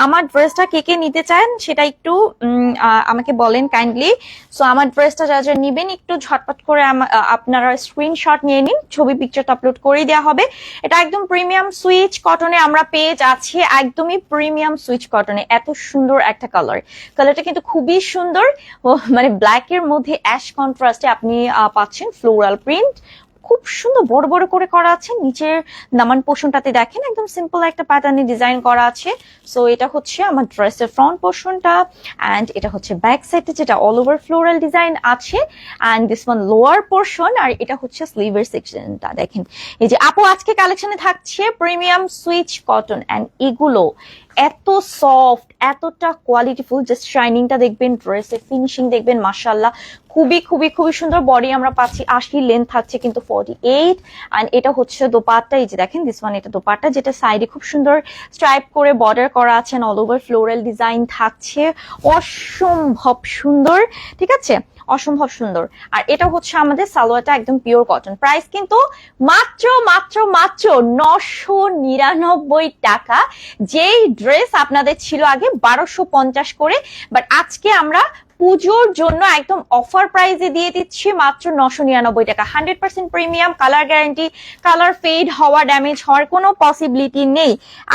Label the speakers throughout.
Speaker 1: আমার ড্রেসটা কে কে নিতে চান সেটা একটু আমাকে বলেন কাইন্ডলি। সো আমার ড্রেসটা যারা যারা নিবেন একটু ঝটপট করে আপনারা স্ক্রিনশট নিয়ে নিন, ছবি পিকচারটা আপলোড করে দেওয়া হবে। এটা একদম প্রিমিয়াম সুইচ কটনে আমরা পেয়ে যাচ্ছি, একদমই প্রিমিয়াম সুইচ কটনে। এত সুন্দর একটা কালারটা কিন্তু খুবই সুন্দর, মানে ব্ল্যাক এর মধ্যে অ্যাশ কন্ট্রাস্টে আপনি পাচ্ছেন ফ্লোরাল প্রিন্ট। খুব সুন্দর বড় বড় করে করা আছে, নিচের দামান পোর্শনটাতে দেখেন একদম সিম্পল একটা প্যাটার্নে ডিজাইন করা আছে। সো এটা হচ্ছে আমার ড্রেসের ফ্রন্ট পোর্শনটা, অ্যান্ড এটা হচ্ছে ব্যাক সাইডে যেটা অল ওভার ফ্লোরাল ডিজাইন আছে, and this one lower portion, আর এটা হচ্ছে স্লিভের সেকশনটা। দেখেন এই যে আপু আজকে কালেকশনে থাকছে প্রিমিয়াম সুইচ কটন, অ্যান্ড এগুলো এত সফট, এতটা কোয়ালিটিফুল, জাস্ট শাইনিংটা দেখবেন, ড্রেসের ফিনিশিং দেখবেন, মাশাআল্লাহ খুবই খুবই খুবই সুন্দর। বডি আমরা পাচ্ছি 80, লেন্থ থাকছে কিন্তু 48, এন্ড এটা হচ্ছে দোপাট্টা। এই যে দেখেন দিস ওয়ান, এটা দোপাট্টা যেটা সাইডে খুব সুন্দর স্ট্রাইপ করে বর্ডার করা আছে, অল ওভার ফ্লোরাল ডিজাইন থাকছে, অসম্ভব সুন্দর, ঠিক আছে, অসম্ভব সুন্দর। আর এটা হচ্ছে আমাদের সালোয়ারটা একদম পিওর কটন। প্রাইস কিন্তু মাত্র মাত্র মাত্র 999 টাকা। যেই ড্রেস আপনাদের ছিল আগে 1250 করে, বাট আজকে আমরা পুজোর জন্য একদম অফার প্রাইসে দিয়ে দিচ্ছি মাত্র 999 টাকা। 100% premium, colour guarantee, colour fade হওয়া, ড্যামেজ হওয়ার কোনো পসিবিলিটি নেই,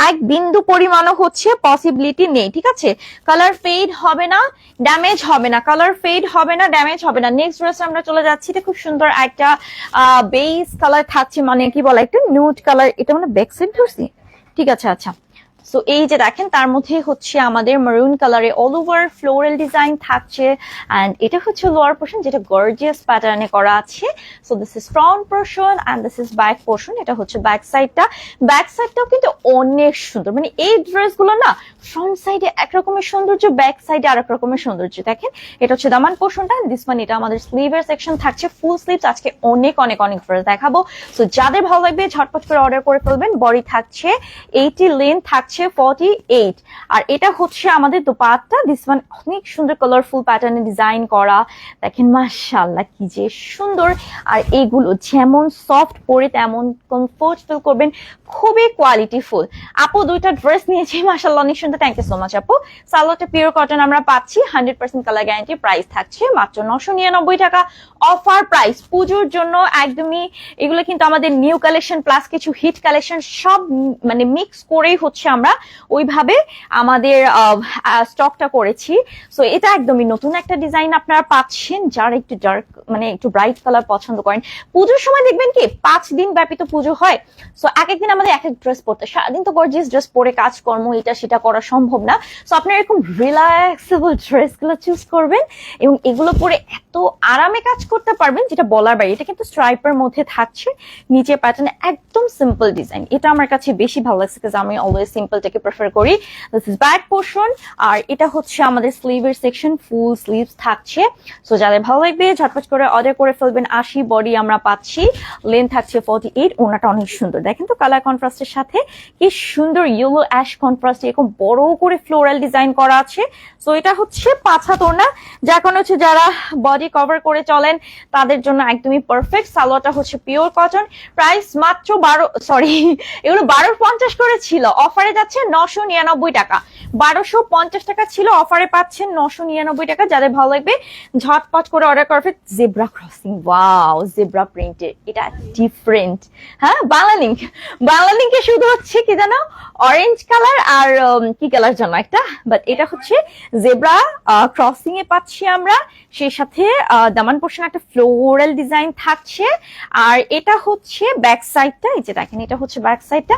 Speaker 1: এক বিন্দু পরিমাণও হচ্ছে পসিবিলিটি নেই, ঠিক আছে। কালার ফেড হবে না, ড্যামেজ হবে না, কালার ফেড হবে না, ড্যামেজ হবে না। নেক্সট ড্রেস আমরা চলে যাচ্ছি, এটা খুব সুন্দর একটা বেস কালার থাকছে, মানে কি বলা, একটু নিউড কালার। এটা মানে ব্যাক সাইড ধরছি, ঠিক আছে, আচ্ছা। সো এই যে দেখেন তার মধ্যে হচ্ছে আমাদের মেরুন কালারে অল ওভার ফ্লোরাল ডিজাইন থাকছে, এন্ড এটা হচ্ছে লোয়ার পোর্শন যেটা গর্জিয়াস প্যাটার্নে করা আছে। So this is front portion and this is back portion. এটা হচ্ছে ব্যাক সাইডটা, ব্যাক সাইডটাও কিন্তু অনেক সুন্দর, মানে এই ড্রেসগুলো না ফ্রন্ট সাইডে একরকমের সৌন্দর্য, ব্যাক সাইডে আরেক রকমের সৌন্দর্য। দেখেন এটা হচ্ছে দামান পোর্শনটা, দিস ওয়ান এটা আমাদের স্লিভের সেকশন থাকছে, ফুল স্লিভস। আজকে অনেক অনেক অনেক ড্রেস দেখাবো, সো যাদের ভালো লাগবে ঝটপট করে অর্ডার করে ফেলবেন। বডি থাকছে 80, লেন্থ থাকছে 48, আর এটা হচ্ছে আমাদের দোপাট্টা। দিস ওয়ান অনেক সুন্দর কালারফুল প্যাটার্নে ডিজাইন করা, দেখেন মাশাআল্লাহ কি যে সুন্দর। আর এগুলো যেমন সফট পরে তেমন কমফোর্ট ফিল করবেন, খুবই কোয়ালিটিফুল। আপু দুইটা ড্রেস নিয়েছি মাশাআল্লাহ অনেক সুন্দর, থ্যাংক ইউ সো মাচ আপু। সালোয়ারটা পিওর কটন আমরা পাচ্ছি, 100% কালার গ্যারান্টি। প্রাইস থাকছে মাত্র 999 টাকা, অফার প্রাইস পুজোর জন্য একদমই। এগুলো কিন্তু আমাদের নিউ কালেকশন প্লাস কিছু হিট কালেকশন সব মানে মিক্স করেই হচ্ছে আমরা ওইভাবে আমাদের স্টকটা করেছি। সো এটা একদমই নতুন একটা ডিজাইন আপনারা পাচ্ছেন, যারা একটু ডার্ক মানে একটু ব্রাইট কালার পছন্দ করেন। পুজোর সময় দেখবেন কি 5 দিন ব্যাপী তো পুজো হয়, সো এক একদিন আমাদের এক এক ড্রেস পরতে, সারাদিন তো গর্জিয়াস ড্রেস পরে কাজকর্ম এটা সেটা করা সম্ভব না। সো আপনারা এরকম রিল্যাক্সেবল ড্রেসগুলো চুজ করবেন এবং এগুলো পরে এত আরামে কাজ করতে পারবেন যেটা বলার বাইরে। এটা কিন্তু স্ট্রাইপের মধ্যে থাকছে, নিচে প্যাটার্নে একদম সিম্পল ডিজাইন। এটা আমার কাছে বেশি ভালো লাগছে, কারণ আমি অলওয়েজ সিম্পলটাকে প্রেফার করি। দিস ইজ ব্যাক পোর্শন, আর এটা হচ্ছে আমাদের স্লিভের সেকশন, ফুল স্লিভস থাকছে। সো যাদের ভালো লাগবে ঝটপট করে অর্ডার করে ফেলবেন। 80 বডি আমরা পাচ্ছি, লেন্থ থাকছে 48। ওনাটা অনেক সুন্দর, দেখেন তো কালার কন্ট্রাস্টের সাথে কি সুন্দর ইয়েলো অ্যাশ কন্ট্রাস্ট, এরকম বড় করে ফ্লোরাল ডিজাইন করা আছে। সো এটা হচ্ছে 5 হাত ওড়না, যার কারণে হচ্ছে যারা বডি কভার করে চলেন তাদের জন্য একদমই পারফেক্ট। সালোয়ারটা হচ্ছে পিওর কটন। প্রাইস মাত্র এগুলো 1250 করে ছিল, অফারে যাচ্ছে 999 টাকা। 1250 টাকা ছিল, অফারে পাচ্ছেন 999 টাকা। যাদের ভালো লাগবে ঝটপট করে অর্ডার করবে। Zebra crossing, wow, zebra printed, এটা ডিফারেন্ট। হ্যাঁ, বাংলা লিঙ্কে শুধু হচ্ছে কি জানো অরেঞ্জ কালার আর কি কালার জানো একটা, বাট এটা হচ্ছে জেব্রা ক্রসিং এ পাচ্ছি আমরা। সেই সাথে দামান পোর্শন একটা ফ্লোরাল ডিজাইন থাকছে, আর এটা হচ্ছে ব্যাক সাইডটা। এই যে দেখেন এটা হচ্ছে ব্যাক সাইডটা,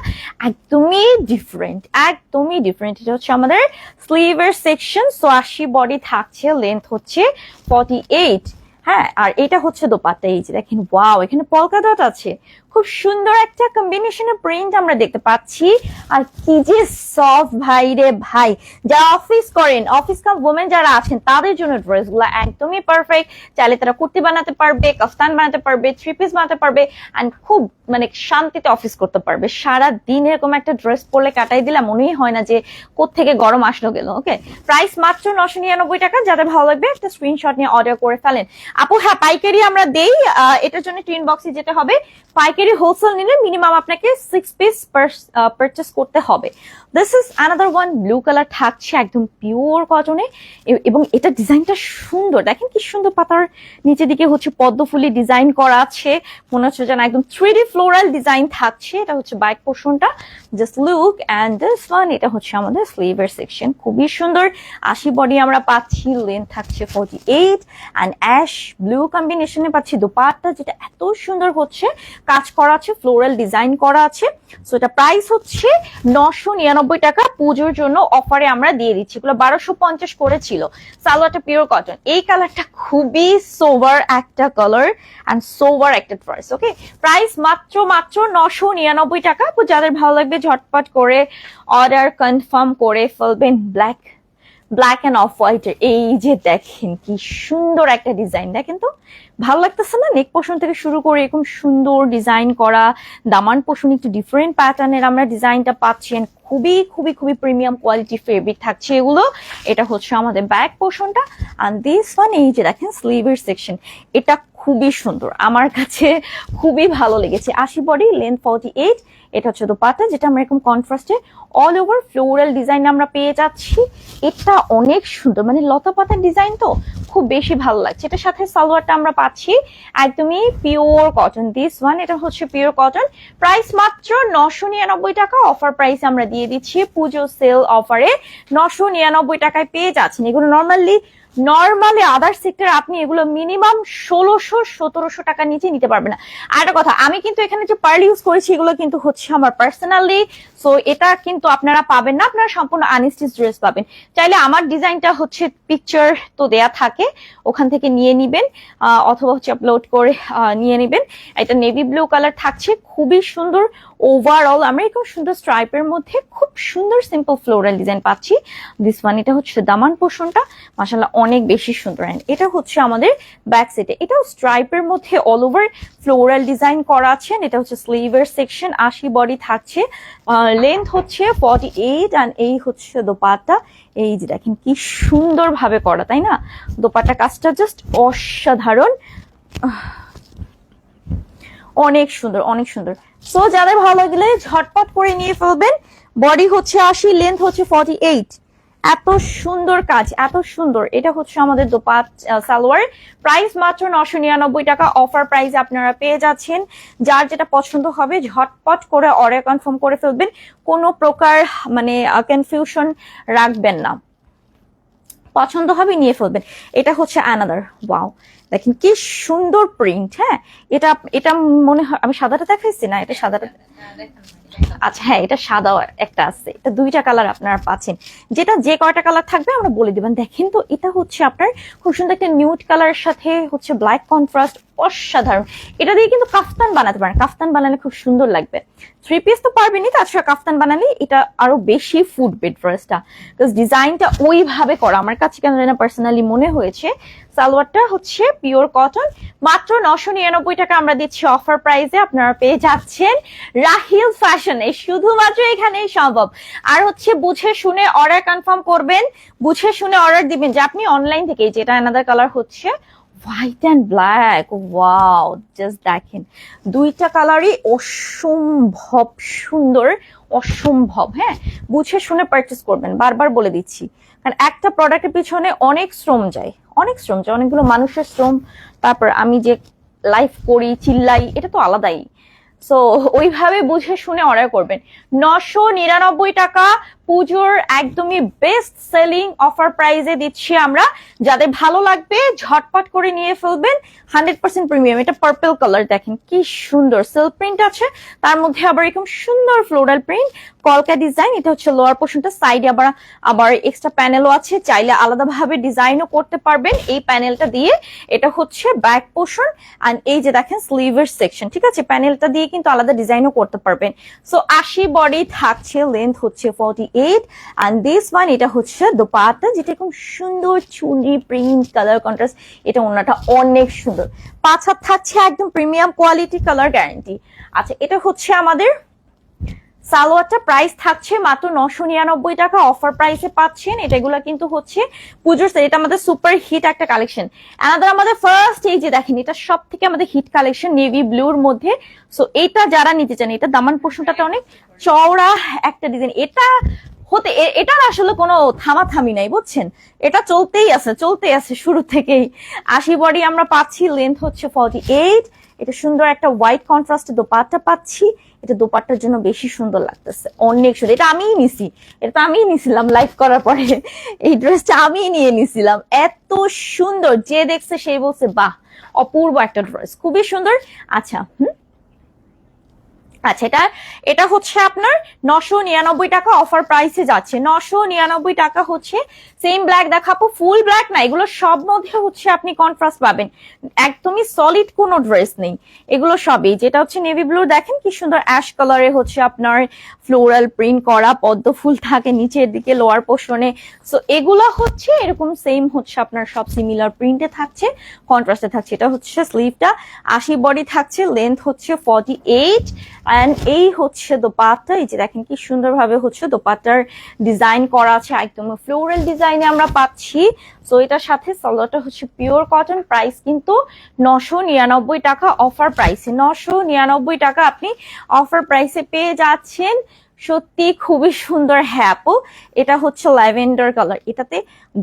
Speaker 1: একদমই ডিফারেন্ট, একদমই ডিফারেন্ট। এটা হচ্ছে আমাদের স্লিভের সেকশন। সো 80 বডি থাকছে, লেন্থ হচ্ছে 48। হ্যাঁ, আর এটা হচ্ছে দোপাট্টা। এই যে দেখেন, ওয়াও, এখানে পলকা ডট আছে, খুব সুন্দর একটা কম্বিনেশনের প্রিন্ট আমরা দেখতে পাচ্ছি। আর কি যে সফট ভাই রে ভাই, যারা অফিস করেন, অফিস কাম ওমেন যারা আছেন তাদের জন্য ড্রেসগুলো একদমই পারফেক্ট। চাইলে তারা কুর্তি বানাতে পারবে, কাফতান বানাতে পারবে, 3 পিস বানাতে পারবে, এন্ড খুব মানে শান্তিতে অফিস করতে পারবে। সারা দিন এরকম একটা ড্রেস পরলে কাটাই দিলাম, মনেই হয় না যে কোত্থেকে গরম আসলো গেল। ওকে, প্রাইস মাত্র 999 টাকা। যাদের ভালো লাগবে একটা স্ক্রিনশট নিয়ে অর্ডার করে ফেলেন। আপু হ্যাঁ, পাইকারি আমরা দেই, এটার জন্য টিন বক্সে যেতে হবে। পাইকারি পাইকারি হোলসেল নিলে মিনিমাম আপনাকে 6 পিস পারচেস করতে হবে। This is another one, blue colour থাকছে একদম পিওর কটনে, এবং এটা ডিজাইনটা সুন্দর, দেখেন কি সুন্দর, পাতার নিচে দিকে হচ্ছে পদ্ম ফুলি ডিজাইন করা আছে, মনে হচ্ছে যেন একদম 3D ফ্লোরাল ডিজাইন থাকছে। এটা হচ্ছে ব্যাক পোর্শনটা, just look and this one, এটা হচ্ছে আমাদের স্লিভের সেকশন, খুবই সুন্দর। 80 বডি আমরা পাচ্ছি, লেন্থ থাকছে 48 অ্যান্ড অ্যাশ ব্লু কম্বিনেশনে পাচ্ছি দোপাট্টা, যেটা এত সুন্দর হচ্ছে কাজ করা আছে, ফ্লোরাল ডিজাইন করা আছে। সো এটা প্রাইস হচ্ছে 999 টাকা, পুজোর জন্য অফারে আমরা দিয়ে দিচ্ছি। এগুলো 1250 করেছিল। সালোয়ারটা পিওর কটন, এই কালারটা খুবই সোভার একটা কালার অ্যান্ড সোভার একটা প্রাইস। ওকে, প্রাইস মাত্র 999 টাকা। যাদের ভালো লাগবে ঝটপট করে অর্ডার কনফার্ম করে ফেলবেন। ব্ল্যাক অ্যান্ড অফ হোয়াইটের, এই যে দেখেন কি সুন্দর একটা ডিজাইন, দেখেন তো ভালো লাগতেছে না? নেক পোর্শন থেকে শুরু করে এরকম সুন্দর ডিজাইন করা, দামান পোর্শন একটু ডিফারেন্ট প্যাটার্নের আমরা ডিজাইনটা পাচ্ছি, খুবই খুবই খুবই প্রিমিয়াম কোয়ালিটি ফেব্রিক থাকছে এগুলো। এটা হচ্ছে আমাদের ব্যাক পোর্শনটা, আর দিস ওয়ান, এই যে দেখেন স্লিভের সেকশন, এটা খুবই সুন্দর, আমার কাছে খুবই ভালো লেগেছে। 80 বডি, লেন্থ 48, এটা হচ্ছে দোপাট্টা, যেটা আমরা এরকম কন্ট্রাস্টে অল ওভার ফ্লোরাল ডিজাইন আমরা পেয়ে যাচ্ছি। এটা অনেক সুন্দর, মানে লতা পাতার ডিজাইন তো খুব বেশি ভালো লাগছে। এটার সাথে সালোয়ারটা আমরা পাচ্ছি একদমই পিওর কটন, দিস ওয়ান, এটা হচ্ছে পিওর কটন। প্রাইস মাত্র 999 টাকা, অফার প্রাইস আমরা দিয়ে দিচ্ছি পুজো সেল অফারে 999 টাকায় পেয়ে যাচ্ছেন। এগুলো নর্মালি আদার সেক্টরে আপনি এগুলো মিনিমাম 1600-1700 টাকার নিচে নিতে পারবেন না। আর একটা কথা, আমি কিন্তু এখানে যে পার্ল ইউজ করেছি এগুলো কিন্তু হচ্ছে আমার পার্সোনালি, সো এটা কিন্তু আপনারা পাবেন না, আপনারা সম্পূর্ণ আনস্টিচ ড্রেস পাবেন। চাইলে আমার ডিজাইনটা হচ্ছে পিকচার তো দেয়া থাকে, ওখান থেকে নিয়ে নিবেন, অথবা হচ্ছে আপলোড করে নিয়ে নিবেন। এটা নেভি ব্লু কালার থাকছে, খুবই সুন্দর। ওভারঅল আমরা এরকম সুন্দর স্ট্রাইপের মধ্যে খুব সুন্দর সিম্পল ফ্লোরাল ডিজাইন পাচ্ছি। দিস ওয়ান, এটা হচ্ছে দামান পোর্শনটা, মাশাআল্লাহ অনেক বেশি সুন্দর। এন্ড এটা হচ্ছে আমাদের ব্যাক সাইডে, এটাও স্ট্রাইপের মধ্যে অল ওভার ফ্লোরাল ডিজাইন করা আছে। এটা হচ্ছে স্লিভের সেকশন, 80 বডি থাকছে, লেন্থ হচ্ছে 48 অ্যান্ড এই হচ্ছে দোপাট্টা। এই যে দেখেন কি সুন্দর ভাবে করা, তাই না? দোপাট্টা কাজটা জাস্ট অসাধারণ, অনেক সুন্দর, অনেক সুন্দর। সো যাদের ভালো লাগলে ঝটপট করে নিয়ে ফেলবেন। বডি হচ্ছে 80, লেন্থ হচ্ছে 48, এত সুন্দর কাজ, এত সুন্দর। এটা হচ্ছে আমাদের সালোয়ার, প্রাইস মাত্র 999 টাকা, অফার প্রাইস আপনারা পেয়ে যাচ্ছেন। যার যেটা পছন্দ হবে ঝটপট করে অর্ডার কনফার্ম করে ফেলবেন, কোনো প্রকার মানে কনফিউশন রাখবেন না, পছন্দ হবে নিয়ে ফেলবেন। এটা হচ্ছে অ্যানাদার, ওয়াও দেখেন কি সুন্দর প্রিন্ট। হ্যাঁ, এটা মনে হয় আমি সাদাটা দেখাইছি না, এটা সাদাটা, আচ্ছা হ্যাঁ, এটা সাদা একটা আছে, এটা 2টা কালার আপনারা পাচ্ছেন, যেটা যে কয়টা কালার থাকবে আমরা বলে দিবেন। দেখেন তো এটা হচ্ছে আপনার খুব সুন্দর একটা নিউড কালারের সাথে হচ্ছে ব্ল্যাক কন্ট্রাস্ট, অসাধারণ। এটা দিয়ে কিন্তু কাফতান বানাতে পারেন, কাফতান বানালে খুব সুন্দর লাগবে। 3 পিস তো পারবেনই, তাছাড়া কাফতান বানালে এটা আরো বেশি ফুটবে ড্রেসটা, বিকজ ডিজাইনটা ওইভাবে করা আমার কাছে কেন যেন পার্সোনালি মনে হয়েছে। সালোয়ারটা হচ্ছে পিওর কটন, মাত্র 999 টাকা আমরা দিচ্ছি অফার প্রাইসে। আপনারা পেয়ে যাচ্ছেন রাহিল ফ্যাশনে, শুধুমাত্র এখানেই সম্ভব। আর হচ্ছে বুঝে শুনে অর্ডার কনফার্ম করবেন, বুঝে শুনে অর্ডার দিবেন। যে আপনি অনলাইন থেকে, যেটা অ্যানাদার কালার হচ্ছে white and black, wow just দেখেন 2টা কালারই অসম্ভব সুন্দর, অসম্ভব। হ্যাঁ, বুঝে শুনে পারচেস করবেন, বারবার বলে দিচ্ছি, কারণ একটা প্রোডাক্টের পিছনে অনেক শ্রম যায়, অনেকগুলো মানুষের শ্রম। তারপর আমি যে লাইভ করি, চিল্লাই, এটা তো আলাদাই। সো ওইভাবে বুঝে শুনে অর্ডার করবেন। 999 টাকা, পুজোর একদমই বেস্ট সেলিং অফার প্রাইসে দিচ্ছি আমরা। যাদের ভালো লাগবে ঝটপট করে নিয়ে ফেলবেন, 100% প্রিমিয়াম। এটা পার্পল কালার, দেখেন কি সুন্দর সিল্ক প্রিন্ট আছে, তার মধ্যে আবার এরকম সুন্দর ফ্লোরাল প্রিন্ট, কলকা ডিজাইন। এটা হচ্ছে লোয়ার পোর্শনটা, সাইডে আবার এক্সট্রা প্যানেলও আছে, চাইলে আলাদাভাবে ডিজাইনও করতে পারবেন এই প্যানেলটা দিয়ে। এটা হচ্ছে ব্যাক পোর্শন, আর এই যে দেখেন স্লিভের সেকশন, ঠিক আছে? প্যানেলটা দিয়ে কিন্তু আলাদা ডিজাইনও করতে পারবেন। সো 80 বডি থাকছে, লেন্থ হচ্ছে 48 and this one, এটা হচ্ছে দোপাট্টা, যেটা খুব সুন্দর চুনরি প্রিন্ট কালার কন্ট্রাস্ট। এটা ওন্নাটা অনেক সুন্দর, 5 হাত থাকছে, একদম প্রিমিয়াম কোয়ালিটি, কালার গ্যারান্টি। আচ্ছা, এটা হচ্ছে আমাদের সালোয়ারটা প্রাইস থাকছে মাত্র 999 টাকা, অফার প্রাইসে পাচ্ছেন। এটাগুলো কিন্তু হচ্ছে পুজোর সেল, এটা আমাদের সুপার হিট একটা কালেকশন। অ্যানাদার আমাদের ফার্স্ট, এই যে দেখেন এটা সব থেকে আমাদের হিট কালেকশন নেভি ব্লুর মধ্যে। সো এটা যারা নিতে চান, এটা দামান পোর্শনটা অনেক চওড়া একটা ডিজাইন, এটা হতে এটার আসলে কোনো থামাথামি নাই বুঝছেন, এটা চলতেই আছে শুরু থেকেই। 80 বডি আমরা পাচ্ছি, লেন্থ হচ্ছে 48। এটা সুন্দর একটা হোয়াইট কন্ট্রাস্টে দোপাট্টা পাচ্ছি, এটা দোপাট্টার জন্য বেশি সুন্দর লাগতেছে, অনেক সুন্দর। এটা আমিই নিছি, এটা তো আমিই নিছিলাম লাইভ করার পরে, এই ড্রেসটা আমিই নিয়ে নিছিলাম। এত সুন্দর, যে দেখছে সেই বলছে বাহ অপূর্ব একটা ড্রেস, খুবই সুন্দর। আচ্ছা আচ্ছা, এটা হচ্ছে আপনার 999 টাকা, অফার প্রাইসে যাচ্ছে 999 টাকা হচ্ছে। সেম ব্ল্যাক দেখাবো, ফুল ব্ল্যাক না, এগুলো সব মধ্যে হচ্ছে আপনি কন্ট্রাস্ট পাবেন, একদমই সলিড কোনো ড্রেস নেই এগুলো সবই। যেটা হচ্ছে নেভি ব্লু, দেখেন কি সুন্দর অ্যাশ কালারে হচ্ছে আপনার ফ্লোরাল প্রিন্ট করা, পদ্ম ফুল থাকে নিচের দিকে লোয়ার পোর্শনে। সো এগুলো হচ্ছে এরকম সেম হচ্ছে আপনার সব সিমিলার প্রিন্টে থাকছে, কন্ট্রাস্টে থাকছে। এটা হচ্ছে স্লিভটা, 80 বডি থাকছে, লেন্থ হচ্ছে 48। এন্ড এই হচ্ছে দোপাট্টা, এই যে দেখেন কি সুন্দর ভাবে হচ্ছে দোপাট্টার ডিজাইন করা আছে, একদম ফ্লোরাল ডিজাইনে আমরা পাচ্ছি। সো এটার সাথে সালোয়ারটা হচ্ছে পিওর কটন, প্রাইস কিন্তু 999 টাকা, অফার প্রাইসে 999 টাকা আপনি অফার প্রাইসে পেয়ে যাচ্ছেন। সত্যি খুবই সুন্দর। হ্যাঁ আপু, এটা হচ্ছে ল্যাভেন্ডার কালার, এটাতে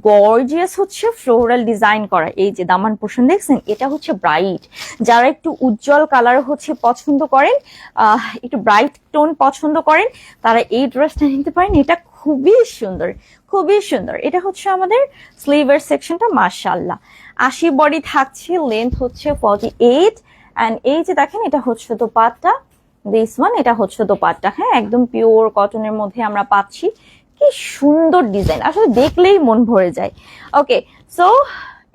Speaker 1: গর্জিয়াস হচ্ছে ফ্লোরাল ডিজাইন করা। এই যে দামান পোর্শন দেখছেন, এটা হচ্ছে ব্রাইট, যারা একটু উজ্জ্বল কালার হচ্ছে পছন্দ করেন, একটু ব্রাইট টোন পছন্দ করেন, তারা এই ড্রেসটা নিতে পারেন। এটা খুবই সুন্দর, খুবই সুন্দর। এটা হচ্ছে আমাদের স্লিভের সেকশনটা, মাশাআল্লাহ 80 বডি থাকছে, লেন্থ হচ্ছে 48। এন্ড এই যে দেখেন এটা হচ্ছে দোপাট্টা, দিস ওয়ান, এটা হচ্ছে দোপাট্টা। হ্যাঁ, একদম পিওর কটনের মধ্যে আমরা পাচ্ছি, কি সুন্দর ডিজাইন, আসলে দেখলেই মন ভরে যায়। ওকে, সো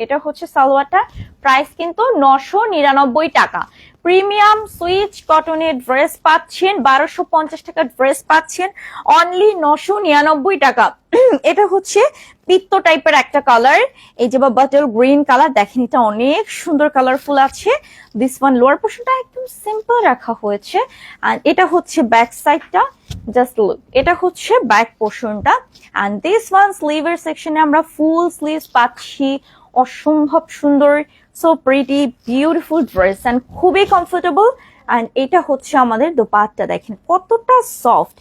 Speaker 1: এটা হচ্ছে সালোয়ারটা, প্রাইস কিন্তু 999 টাকা। প্রিমিয়াম সুইচ কটনের ড্রেস পাচ্ছেন, 1250 টাকার ড্রেস পাচ্ছেন অনলি 999 টাকা। এটা হচ্ছে পিত্ত টাইপের একটা কালার, এই যে বা বাটল গ্রিন কালার, দেখেন এটা অনেক সুন্দর কালারফুল আছে। দিস ওয়ান লোয়ার পোর্শনটা একদম সিম্পল রাখা হয়েছে, আর এটা হচ্ছে ব্যাক সাইডটা, জাস্ট লুক, এটা হচ্ছে ব্যাক পোর্শনটা। এন্ড দিস ওয়ান স্লিভের সেকশনে আমরা ফুল স্লিভস পাচ্ছি, অসম্ভব সুন্দর, so pretty beautiful dress and খুবই কমফোর্টেবল। এন্ড এটা হচ্ছে আমাদের দোপাট্টা, দেখেন কতটা সফট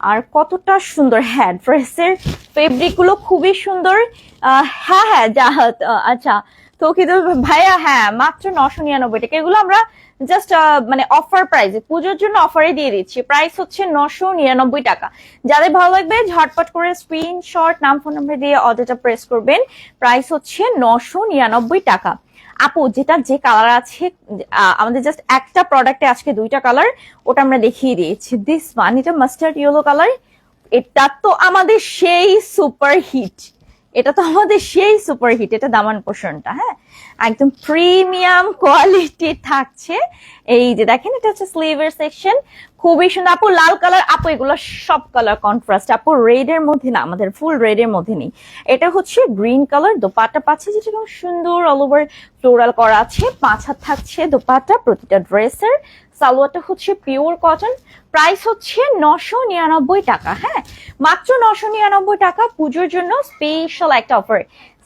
Speaker 1: আর কতটা সুন্দর। হ্যাঁ, ড্রেসের ফেব্রিক গুলো খুবই সুন্দর। হ্যাঁ জাহাদ, আচ্ছা তৌকিদুল ভাইয়া, হ্যাঁ মাত্র 999 টাকা। এগুলো আমরা জাস্ট মানে অফার প্রাইসে, পুজোর জন্য অফারে দিয়ে দিচ্ছি, প্রাইস হচ্ছে 999 টাকা। যাদের ভালো লাগবে ঝটপট করে স্ক্রিনশট, নাম ফোন নাম্বার দিয়ে অর্ডারটা প্রেস করবেন, প্রাইস হচ্ছে 999 টাকা। আপু যেটা যে কালার আছে, আমাদের জাস্ট একটা প্রোডাক্টে আজকে 2টা কালার, ওটা আমরা দেখিয়ে দিয়েছি। দিস ওয়ান, এটা মাস্টার্ড ইয়েলো কালার, এটা তো আমাদের সেই সুপার হিট, এটা তো আমাদের সেই সুপার হিট। এটা দামান পোর্শনটা, হ্যাঁ একদম প্রিমিয়াম কোয়ালিটি থাকছে। এই যে দেখেন এটা হচ্ছে স্লিভের সেকশন, খুবই সুন্দর। আপু লাল কালার, আপু এগুলো সব কালার কন্ট্রাস্ট, আপু রেড এর মধ্যে না, আমাদের ফুল রেড এর মধ্যে নেই। এটা হচ্ছে গ্রিন কালার, দোপাট্টা পাচ্ছে যেটা খুব সুন্দর অল ওভার ফ্লোরাল করা আছে, 5 হাত থাকছে দোপাট্টা প্রতিটা ড্রেসের। সালোয়ারটা হচ্ছে পিওর কটন, প্রাইস হচ্ছে 999 টাকা। হ্যাঁ, মাত্র 999 টাকা, পুজোর জন্য স্পেশাল একটা অফার।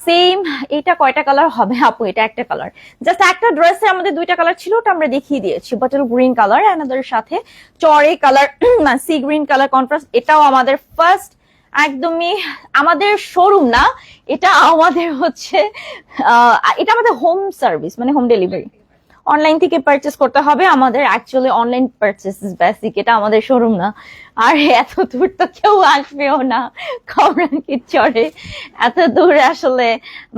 Speaker 1: সেম, এটা কয়টা কালার হবে আপু? এটা একটা কালার, জাস্ট একটা ড্রেসে আমাদের 2টা কালার ছিল, ওটা আমরা দেখিয়ে দিয়েছি। বটল গ্রিন কালার, অ্যানাদার সাথে চরে colour, sea green colour contrast. এটাও আমাদের ফার্স্ট, একদমই আমাদের শোরুম না, এটা আমাদের হচ্ছে এটা আমাদের হোম সার্ভিস, মানে হোম ডেলিভারি, অনলাইন থেকে পারচেস করতে হবে আমাদের। অ্যাকচুয়ালি অনলাইন পারচেস বেসিক, এটা আমাদের শোরুম না। আর এত দূর তো কেউ আসবেও না, খবরাঙ্কির চড়ে এত দূর আসলে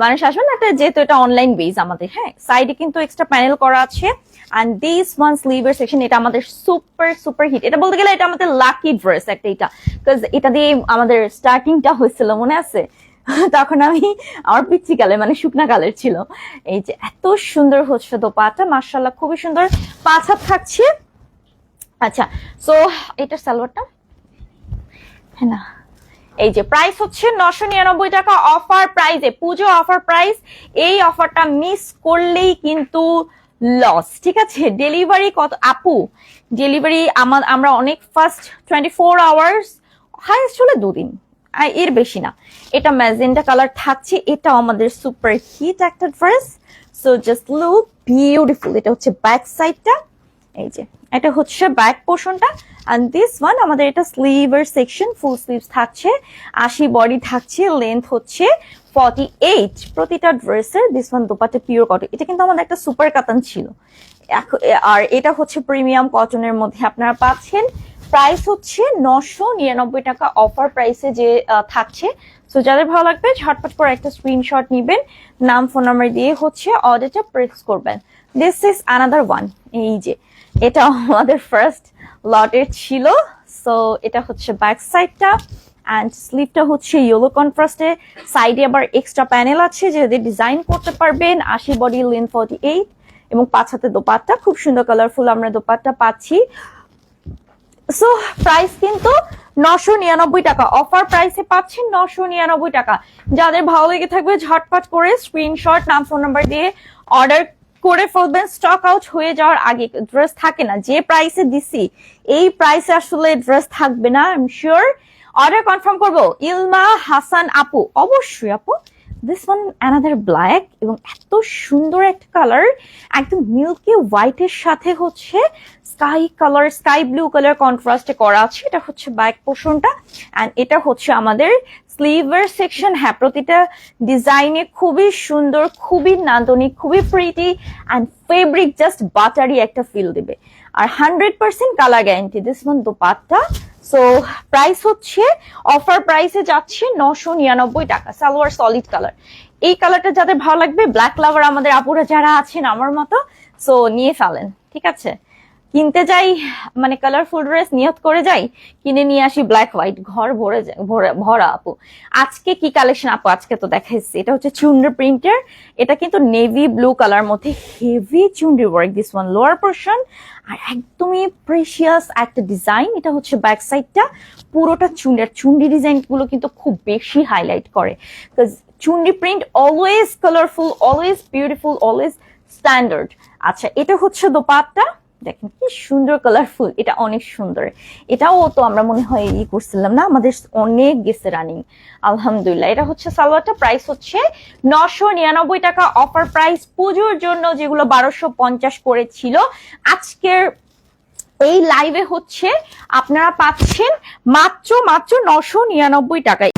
Speaker 1: মানুষ আসবে না, যেহেতু এটা অনলাইন বেস আমাদের। হ্যাঁ, সাইডে কিন্তু এক্সট্রা প্যানেল করা আছে। এন্ড দিস ওয়ান স্লিভের সেকশন, এটা আমাদের সুপার সুপার হিট, এটা বলতে গেলে এটা আমাদের লাকি ড্রেস একটা, এটা বিকজ এটা দিয়ে আমাদের স্টার্টিংটা হয়েছিল, মনে আছে? তখন আমি আমার পিচ্ছি কালে, মানে শুকনা কালের ছিল। এই যে এত সুন্দর হচ্ছে দোপাট্টা, মাশাআল্লাহ খুবই সুন্দর, 5 হাত থাকছে। আচ্ছা, সো এটা সালোয়ারটা, হ্যাঁ না, এই যে প্রাইস হচ্ছে 999 টাকা অফার প্রাইসে, পুজো অফার প্রাইস। এই অফারটা মিস করলেই কিন্তু লস, ঠিক আছে। ডেলিভারি কত আপু, ডেলিভারি আমরা অনেক ফাস্ট, 24 আওয়ার্স, হাইয়েস্ট হলে 2 দিন, এর বেশি না। এটা ম্যাজেন্টা কালার থাকছে, এটা আমাদের সুপার হিট একটা dress. So just look beautiful. এটা হচ্ছে ব্যাক সাইডটা, এই যে এটা হচ্ছে ব্যাক পোর্শনটা। এন্ড দিস ওয়ান আমাদের এটা স্লিভের সেকশন, ফুল স্লিভস থাকছে, 80 বডি থাকছে, লেন্থ হচ্ছে 48 প্রতিটা ড্রেসের। This one dupatta pure cotton, এটা কিন্তু আমাদের একটা সুপার কাতান ছিল, আর এটা হচ্ছে প্রিমিয়াম কটনের মধ্যে আপনারা পাচ্ছেন। প্রাইস হচ্ছে 999 টাকা, অফার প্রাইসে যে থাকছে। সো যাদের ভালো লাগবে ঝটপট করে একটা স্ক্রিনশট নিবেন, নাম ফোন নাম্বার দিয়ে হচ্ছে অর্ডারটা প্রেস করবেন। দিস ইজ আনাদার ওয়ান, এই যে এটা আমাদের ফার্স্ট লটের ছিল। সো এটা হচ্ছে ব্যাক সাইডটা, অ্যান্ড স্লিভটা হচ্ছে ইয়েলো কন্ট্রাস্টে, সাইডে আবার এক্সট্রা প্যানেল আছে যেটা ডিজাইন করতে পারবেন। 80 বডি, লেন্থ 48 এবং 5 হাতে দোপাট্টা, খুব সুন্দর কালারফুল আমরা দোপাট্টা পাচ্ছি। সো প্রাইস কিন্তু 999 টাকা, অফার প্রাইসে পাচ্ছেন 999 টাকা। যাদের ভালো লেগে থাকবে ঝটপট করে স্ক্রিনশট, নাম ফোন নাম্বার দিয়ে অর্ডার করে ফেলবেন। স্টক আউট হয়ে যাওয়ার আগে ড্রেস থাকে না, যে প্রাইসে দিছি এই প্রাইসে আসলে ড্রেস থাকবে না, I am sure. Order confirm করবো। ইলমা হাসান আপু, অবশ্যই আপু। দিস ওয়ান অ্যানাদার ব্ল্যাক, এবং এত সুন্দর একটা কালার, একদম মিল্কি হোয়াইটের সাথে হচ্ছে sky colour, sky blue colour কন্ট্রাস্টে করা আছে। এটা হচ্ছে ব্যাক পোর্শনটা, এন্ড এটা হচ্ছে আমাদের স্লিভের সেকশন। হ্যাঁ, প্রতিটা ডিজাইনে খুবই সুন্দর, খুবই নান্দনিক, খুবই pretty, and fabric just buttery একটা ফিল দিবে, আর 100% colour guarantee. This one dupatta. So price হচ্ছে অফার প্রাইসে যাচ্ছে 999 টাকা। সালোয়ার সলিড কালার, এই কালারটা যাদের ভালো লাগবে, ব্ল্যাক লাভার আমাদের আপুরা যারা আছেন আমার মতো, সো নিয়ে ফেলেন, ঠিক আছে। কিনতে যাই মানে কালারফুল ড্রেস নিয়ত করে যাই, কিনে নিয়ে আসি ব্ল্যাক হোয়াইট, ঘর ভরে যায়, ভরা আপু। আজকে কি কালেকশন আপু? আজকে তো দেখাইছি, এটা হচ্ছে চুন্ডি প্রিন্টের, এটা কিন্তু নেভি ব্লু কালার মধ্যে হেভি চুন্ডি work. This one lower portion, আর একদমই প্রেশিয়াস একটা ডিজাইন। এটা হচ্ছে ব্যাক সাইডটা, পুরোটা চুন্ডি, আর চুন্ডি ডিজাইন গুলো কিন্তু খুব বেশি হাইলাইট করে, Chundi print always colourful, always beautiful, always standard. আচ্ছা, এটা হচ্ছে দোপাট্টা, দেখেন কি সুন্দর কালারফুল, এটা অনেক সুন্দর। এটাও তো আমরা মনে হয় করছিলাম না, আমাদের অনেক গেছে রানিং, আলহামদুলিল্লাহ। এটা হচ্ছে সালোয়ারটা, প্রাইস হচ্ছে 999 টাকা, অফার প্রাইস পুজোর জন্য, যেগুলো 1250 করেছিল আজকের এই লাইভে হচ্ছে আপনারা পাচ্ছেন মাত্র 999 টাকায়।